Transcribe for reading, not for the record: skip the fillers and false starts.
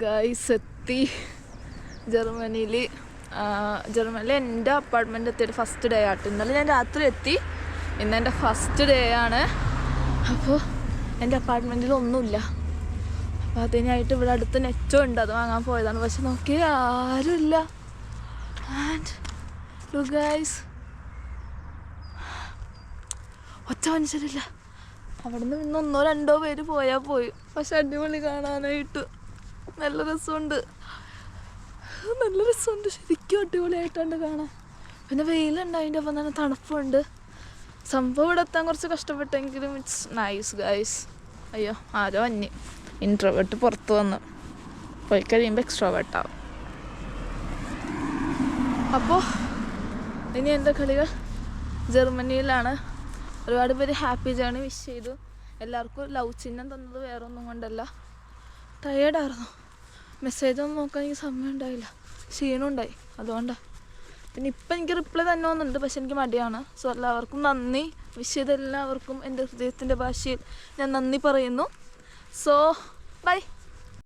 Guys എത്തി ജർമ്മനിയിൽ എൻ്റെ അപ്പാർട്ട്മെൻറ്റ് എത്തിയിട്ട് ഫസ്റ്റ് ഡേ ആയിട്ട്. ഇന്നലെ ഞാൻ രാത്രി എത്തി, ഇന്ന് എൻ്റെ ഫസ്റ്റ് ഡേ ആണ്. അപ്പോൾ എൻ്റെ അപ്പാർട്ട്മെൻറ്റിൽ ഒന്നുമില്ല. അപ്പോൾ അതിനായിട്ട് ഇവിടെ അടുത്ത് നെറ്റോ ഉണ്ട്, അത് വാങ്ങാൻ പോയതാണ്. പക്ഷെ നോക്കി ആരുമില്ല. ആൻഡ് ലുക്ക് ഗൈസ്, ഒറ്റ മനുഷ്യരില്ല. അവിടെ നിന്ന് പിന്നെ 1-2 പേര് പോയാൽ പോയി. പക്ഷെ അടിപൊളി കാണാനായിട്ട് നല്ല രസമുണ്ട്, ശരിക്കും അടിപൊളിയായിട്ടുണ്ട് കാണാൻ. പിന്നെ വെയിലുണ്ട്, അതിൻ്റെ ഒപ്പം തന്നെ തണുപ്പുണ്ട്. സംഭവം ഇവിടെ എത്താൻ കുറച്ച് കഷ്ടപ്പെട്ടെങ്കിലും ഇറ്റ്സ് നൈസ് ഗൈസ്. അയ്യോ ആരോ ഇൻട്രോവേർട്ട് പുറത്ത് വന്ന് പോയി കഴിയുമ്പോൾ എക്സ്ട്രോവേർട്ടാവും. അപ്പോൾ ഇനി എൻ്റെ കളികൾ ജർമ്മനിയിലാണ്. ഒരുപാട് പേര് ഹാപ്പി ജേണി വിഷ് ചെയ്തു. എല്ലാവർക്കും ലവ് ചിഹ്നം തന്നത് വേറെ ഒന്നും കൊണ്ടല്ല, ടയേർഡായിരുന്നു. മെസ്സേജ് ഒന്നും നോക്കാൻ എനിക്ക് സമയം ഉണ്ടായില്ല, ക്ഷീണമുണ്ടായി, അതുകൊണ്ടാണ്. പിന്നെ ഇപ്പം എനിക്ക് റിപ്ലൈ തന്നെ വന്നിട്ടുണ്ട്, പക്ഷെ എനിക്ക് മടിയാണ്. സോ എല്ലാവർക്കും നന്ദി. വിഷ് ചെയ്ത എല്ലാവർക്കും എൻ്റെ ഹൃദയത്തിൻ്റെ ഭാഷയിൽ ഞാൻ നന്ദി പറയുന്നു. So by.